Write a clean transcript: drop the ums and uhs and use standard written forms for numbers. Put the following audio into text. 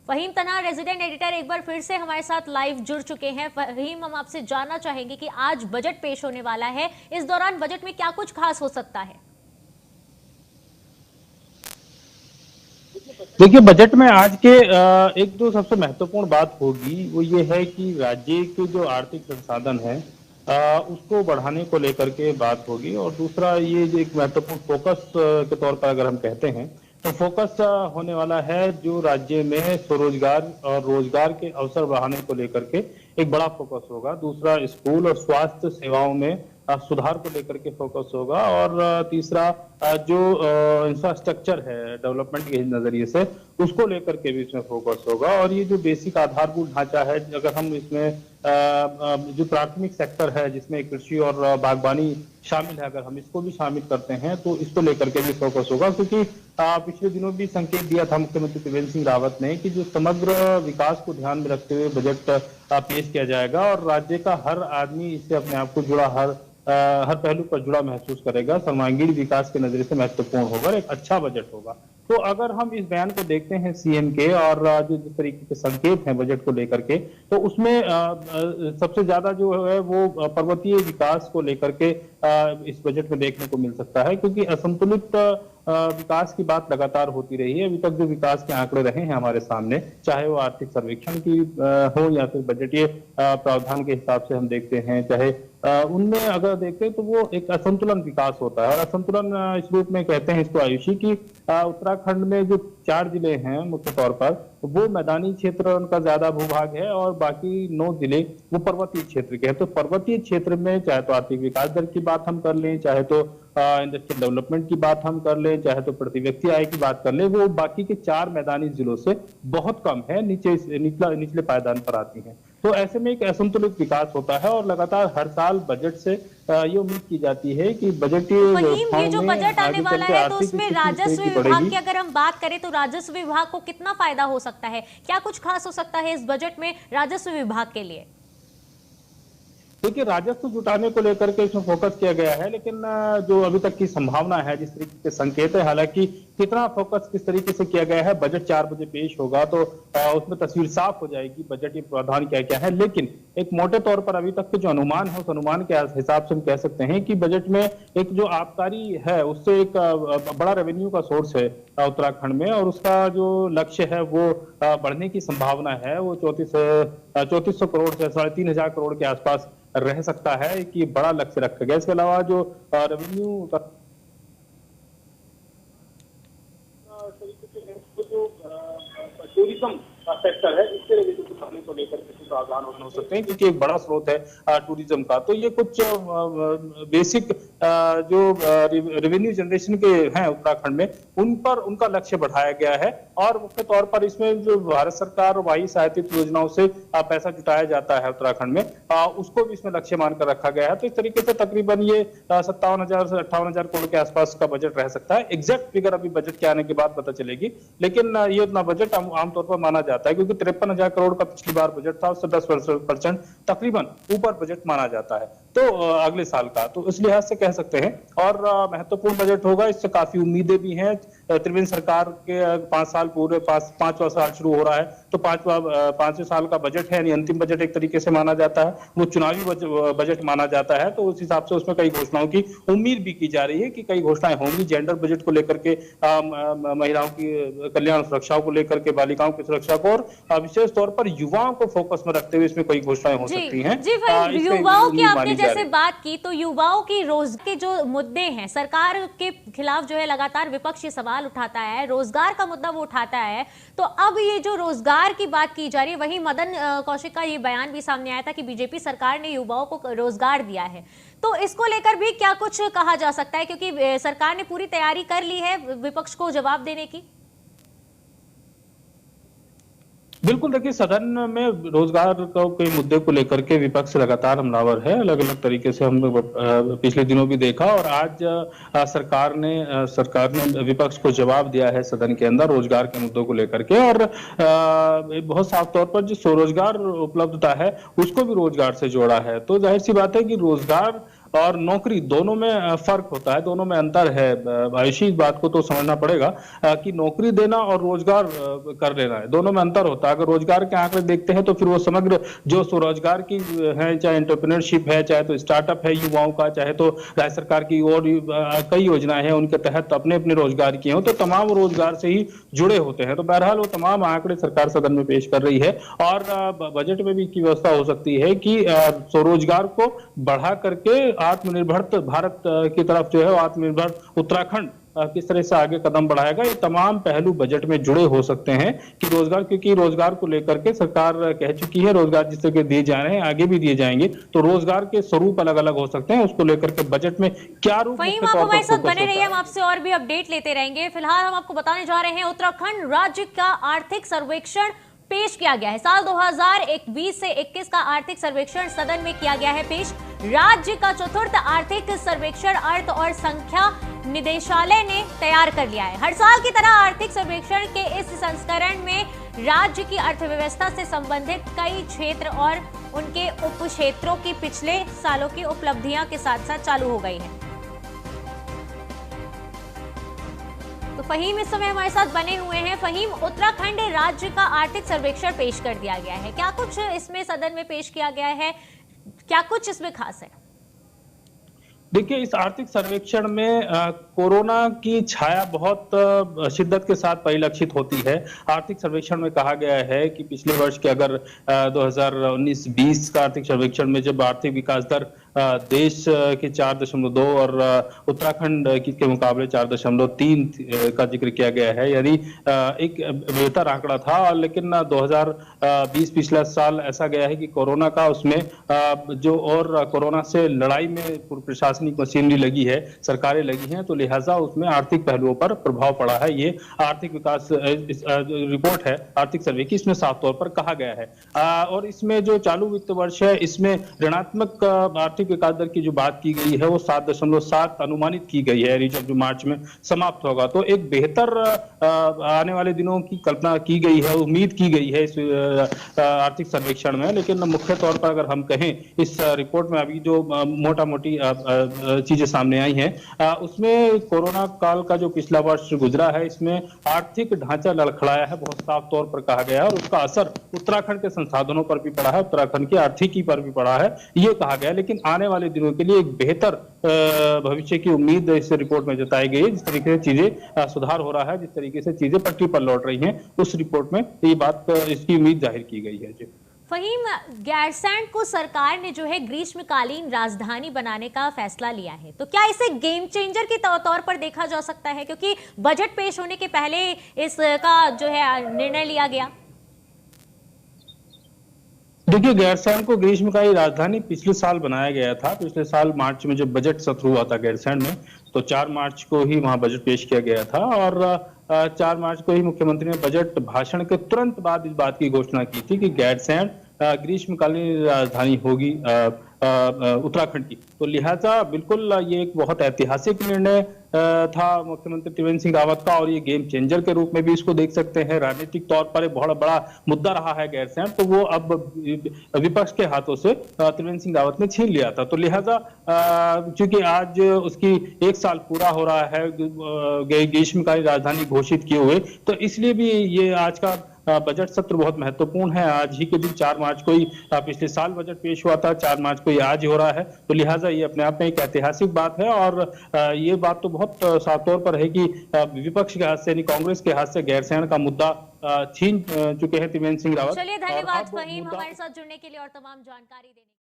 फहीम तना, resident editor, एक बार फिर से हमारे साथ लाइव जुड़ चुके हैं। फहीम, हम आपसे जानना चाहेंगे कि आज बजट पेश होने वाला है, इस दौरान बजट में क्या कुछ खास हो सकता है? देखिए, बजट में आज के एक जो सबसे महत्वपूर्ण बात होगी वो ये है कि राज्य के जो आर्थिक संसाधन है उसको बढ़ाने को लेकर के बात होगी। और दूसरा ये जो एक महत्वपूर्ण फोकस के तौर पर अगर हम कहते हैं तो फोकस होने वाला है जो राज्य में स्वरोजगार और रोजगार के अवसर बढ़ाने को लेकर के एक बड़ा फोकस होगा। दूसरा स्कूल और स्वास्थ्य सेवाओं में सुधार को लेकर के फोकस होगा। और तीसरा जो इंफ्रास्ट्रक्चर है डेवलपमेंट के नजरिए से उसको लेकर के भी इसमें फोकस होगा। और ये जो बेसिक आधारभूत ढांचा है, अगर हम इसमें जो प्राथमिक सेक्टर है जिसमें कृषि और बागवानी शामिल है, अगर हम इसको भी शामिल करते हैं तो इसको लेकर के भी फोकस होगा। क्योंकि पिछले दिनों भी संकेत दिया था मुख्यमंत्री त्रिवेंद्र सिंह रावत ने कि जो समग्र विकास को ध्यान में रखते हुए बजट पेश किया जाएगा और राज्य का हर आदमी इससे अपने आप को जुड़ा हर पहलू पर जुड़ा महसूस करेगा, सर्वांगीण विकास के नजरिए से महत्वपूर्ण होगा, एक अच्छा बजट होगा। तो अगर हम इस बयान को देखते हैं सीएम के और जो जिस तरीके के संकेत हैं बजट को लेकर के, तो उसमें सबसे ज्यादा जो है वो पर्वतीय विकास को लेकर के इस बजट में देखने को मिल सकता है। क्योंकि असंतुलित विकास की बात लगातार होती रही है। अभी तक जो विकास के आंकड़े रहे हैं हमारे सामने, चाहे वो आर्थिक सर्वेक्षण की हो या फिर बजटीय प्रावधान के हिसाब से हम देखते हैं, चाहे उनमें अगर देखते हैं तो वो एक असंतुलन विकास होता है। और असंतुलन इस रूप में कहते हैं इसको आयुषी की उत्तराखंड में जो 4 जिले हैं मुख्य तौर पर वो मैदानी क्षेत्र उनका ज्यादा भूभाग है और बाकी 9 जिले वो पर्वतीय क्षेत्र के हैं। तो पर्वतीय क्षेत्र में चाहे तो आर्थिक विकास दर की बात हम कर लें, चाहे तो इंडस्ट्रियल डेवलपमेंट की बात हम कर लें, चाहे तो प्रति व्यक्ति आय की बात कर लें, वो बाकी के 4 मैदानी जिलों से बहुत कम है, निचले पायदान पर आती हैं। तो ऐसे में एक असंतुलित विकास होता है और लगातार हर साल बजट से ये उम्मीद की जाती है कि बजटीय फहीम, ये जो में बजट आने आगे चल वाला के है तो आर्थिक उसमें स्थिति राजस्व देश की विभाग बढ़ेगी। की अगर हम बात करें तो राजस्व विभाग को कितना फायदा हो सकता है? क्या कुछ खास हो सकता है इस बजट में राजस्व विभाग के लिए? देखिए, राजस्व जुटाने को लेकर के इसमें फोकस किया गया है, लेकिन जो अभी तक की संभावना है, जिस तरीके के संकेत है, हालांकि कितना फोकस किस तरीके से किया गया है, बजट 4 बजे पेश होगा तो उसमें तस्वीर साफ हो जाएगी बजट ये प्रावधान क्या क्या है। लेकिन एक मोटे तौर पर अभी तक के जो अनुमान है उस अनुमान के हिसाब से हम कह सकते हैं कि बजट में एक जो आबकारी है उससे एक बड़ा रेवेन्यू का सोर्स है उत्तराखंड में, और उसका जो लक्ष्य है वो बढ़ने की संभावना है। वो 3400 करोड़ से 3500 करोड़ के आसपास रह सकता है कि बड़ा लक्ष्य रखा गया। इसके अलावा जो रेवेन्यू तरीके से जो टूरिज्म सेक्टर है इसके रेवेन्यू को बढ़ाने को लेकर किसी प्रावधान हो सकते हैं, क्योंकि एक बड़ा स्रोत है टूरिज्म का। तो ये कुछ बेसिक जो रेवेन्यू जनरेशन के हैं उत्तराखंड में उन पर उनका लक्ष्य बढ़ाया गया है। और मुख्य तौर पर इसमें जो भारत सरकार वाही सहायतित योजनाओं से पैसा जुटाया जाता है उत्तराखंड में, उसको भी इसमें लक्ष्य मानकर रखा गया है। तो इस तरीके से तकरीबन ये 57,000 से 58,000 करोड़ के आसपास का बजट रह सकता है। एग्जैक्ट फिगर अभी बजट के आने के बाद पता चलेगी, लेकिन ये उतना बजट आमतौर पर माना जाता है, क्योंकि 53,000 करोड़ का पिछली बार बजट था, उससे 10% तकरीबन ऊपर बजट माना जाता है तो अगले साल का। तो इस लिहाज से कह सकते हैं और महत्वपूर्ण बजट होगा। इससे काफी उम्मीदें भी हैं। त्रिवेंद्र सरकार के 5 साल पूरे 5वां साल शुरू हो रहा है, तो 5वें साल का बजट है, यानी अंतिम बजट एक तरीके से माना जाता है, वो चुनावी बजट माना जाता है। तो उस हिसाब से उसमें कई घोषणाओं की उम्मीद भी की जा रही है कि कई घोषणाएं होंगी जेंडर बजट को लेकर के, महिलाओं की कल्याण सुरक्षा को लेकर के, बालिकाओं की सुरक्षा को, और विशेष तौर पर युवाओं को फोकस में रखते हुए इसमें कई घोषणाएं हो सकती हैं। जी भाई, युवाओं की आपने जैसे बात की तो युवाओं की रोजगार के जो मुद्दे हैं, सरकार के खिलाफ जो है लगातार विपक्ष ये सवाल उठाता है, रोजगार का मुद्दा वो उठाता है। तो अब ये जो रोजगार की बात की जा रही है, वहीं मदन कौशिक का ये बयान भी सामने आया था कि बीजेपी सरकार ने युवाओं को रोजगार दिया है। तो इसको लेकर भी क्या कुछ कहा जा सकता है, क्योंकि सरकार ने पूरी तैयारी कर ली है विपक्ष को जवाब देने की? बिल्कुल, देखिए, सदन में रोजगार के मुद्दे को लेकर के विपक्ष लगातार हमलावर है। अलग अलग तरीके से हम पिछले दिनों भी देखा, और आज सरकार ने विपक्ष को जवाब दिया है सदन के अंदर रोजगार के मुद्दों को लेकर के। और बहुत साफ तौर पर जो स्वरोजगार उपलब्धता है उसको भी रोजगार से जोड़ा है। तो जाहिर सी बात है कि रोजगार और नौकरी, दोनों में फर्क होता है, दोनों में अंतर है। आयुषी, इस बात को तो समझना पड़ेगा कि नौकरी देना और रोजगार कर लेना है, दोनों में अंतर होता है। अगर रोजगार के आंकड़े देखते हैं तो फिर वो समग्र जो स्वरोजगार की है, चाहे एंटरप्रेन्योरशिप है, चाहे तो स्टार्टअप है युवाओं का, चाहे तो राज्य सरकार की और कई योजनाएं हैं उनके तहत अपने अपने रोजगार किए हो, तो तमाम रोजगार से ही जुड़े होते हैं। तो बहरहाल वो तमाम आंकड़े सरकार सदन में पेश कर रही है और बजट में भी की व्यवस्था हो सकती है कि स्वरोजगार को बढ़ा करके आत्मनिर्भर भारत की तरफ जो है, आत्मनिर्भर उत्तराखंड किस तरह से आगे कदम बढ़ाएगा, ये तमाम पहलू बजट में जुड़े हो सकते हैं कि रोजगार, क्योंकि रोजगार को लेकर के सरकार कह चुकी है रोजगार जिस तरह के दिए जा रहे हैं आगे भी दिए जाएंगे, तो रोजगार के स्वरूप अलग अलग हो सकते हैं। उसको लेकर के बजट में क्या रूप, वहीं आप हमारे साथ बने रहिए, हम आपसे और भी अपडेट लेते रहेंगे। फिलहाल हम आपको बताने जा रहे हैं उत्तराखंड राज्य का आर्थिक सर्वेक्षण पेश किया गया है। साल 2020 से 21 का आर्थिक सर्वेक्षण सदन में किया गया है पेश। राज्य का चतुर्थ आर्थिक सर्वेक्षण अर्थ और संख्या निदेशालय ने तैयार कर लिया है। हर साल की तरह आर्थिक सर्वेक्षण के इस संस्करण में राज्य की अर्थव्यवस्था से संबंधित कई क्षेत्र और उनके उप क्षेत्रों की पिछले सालों की उपलब्धियां के साथ साथ चालू हो गई हैं। तो फहीम इस समय हमारे साथ बने हुए हैं। फहीम, उत्तराखंड राज्य का आर्थिक सर्वेक्षण पेश कर दिया गया है, क्या कुछ इसमें सदन में पेश किया गया है, क्या कुछ इसमें खास है? देखिए, इस आर्थिक सर्वेक्षण में कोरोना की छाया बहुत शिद्दत के साथ परिलक्षित होती है। आर्थिक सर्वेक्षण में कहा गया है कि पिछले वर्ष के अगर 2019-20 का आर्थिक सर्वेक्षण में जब आर्थिक विकास दर देश के 4.2 और उत्तराखंड के मुकाबले 4.3 का जिक्र किया गया है, यानी एक बेहतर आंकड़ा था। लेकिन 2020 पिछला साल ऐसा गया है कि कोरोना का उसमें जो और कोरोना से लड़ाई में प्रशासनिक मशीनरी लगी है, सरकारें लगी हैं, तो लिहाजा उसमें आर्थिक पहलुओं पर प्रभाव पड़ा है। ये आर्थिक विकास रिपोर्ट है आर्थिक सर्वे की, इसमें साफ तौर पर कहा गया है। और इसमें जो चालू वित्त वर्ष है, इसमें ऋणात्मक आर्थिक विकास दर की जो बात की गई है वो 7.7 अनुमानित की गई है, जो मार्च में समाप्त होगा। तो एक बेहतर आने वाले दिनों की कल्पना की गई है, उम्मीद की गई है इस आर्थिक सर्वेक्षण में। लेकिन मुख्य तौर पर अगर हम कहें, इस रिपोर्ट में अभी जो मोटा मोटी चीजें सामने आई हैं, उसमें कोरोना काल का जो पिछला वर्ष गुजरा है, इसमें आर्थिक ढांचा लड़खड़ाया है, बहुत साफ तौर पर कहा गया है, और उसका असर उत्तराखंड के संसाधनों पर भी पड़ा है, उत्तराखंड की आर्थिकी पर भी पड़ा है, ये कहा गया है। लेकिन आने वाले दिनों के लिए एक बेहतर भविष्य की उम्मीद इस रिपोर्ट में जताई गई है। जिस तरीके से चीजें सुधार हो रहा है, जिस तरीके से चीजें पटरी पर लौट रही हैं, उस रिपोर्ट में ये बात, इसकी उम्मीद जाहिर की गई है। जी फहीम, गैरसैंण को सरकार ने जो है ग्रीष्मकालीन राजधानी बनाने का फैसला लिया है, तो क्या इसे गेम चेंजर के तौर पर देखा जा सकता है, क्योंकि बजट पेश होने के पहले इसका जो है निर्णय लिया गया? देखिए, गैरसैंण को ग्रीष्मकालीन राजधानी पिछले साल बनाया गया था। पिछले साल मार्च में जब बजट सत्र हुआ था गैरसैंण में, तो 4 मार्च को ही वहां बजट पेश किया गया था, और 4 मार्च को ही मुख्यमंत्री ने बजट भाषण के तुरंत बाद इस बात की घोषणा की थी कि गैरसैंण ग्रीष्मकालीन राजधानी होगी उत्तराखंड की। तो लिहाजा बिल्कुल ये एक बहुत ऐतिहासिक निर्णय था मुख्यमंत्री त्रिवेंद्र सिंह रावत का, और ये गेम चेंजर के रूप में भी इसको देख सकते हैं। राजनीतिक तौर पर एक बहुत बड़ा मुद्दा रहा है गैरसैंण, तो वो अब विपक्ष के हाथों से त्रिवेंद्र सिंह रावत ने छीन लिया था। तो लिहाजा चूंकि आज उसकी 1 साल पूरा हो रहा है ग्रीष्मकालीन राजधानी घोषित किए हुए, तो इसलिए भी ये आज का बजट सत्र बहुत महत्वपूर्ण है। आज ही के दिन 4 मार्च को ही पिछले साल बजट पेश हुआ था, 4 मार्च को ही आज हो रहा है, तो लिहाजा ये अपने आप में एक ऐतिहासिक बात है। और ये बात तो बहुत साफ तौर पर है कि विपक्ष के हाथ से, यानी कांग्रेस के हाथ से गैरसैंण का मुद्दा छीन चुके हैं त्रिवेंद्र सिंह रावत। चलिए, धन्यवाद फहीम हमारे साथ जुड़ने के लिए और तमाम जानकारी देने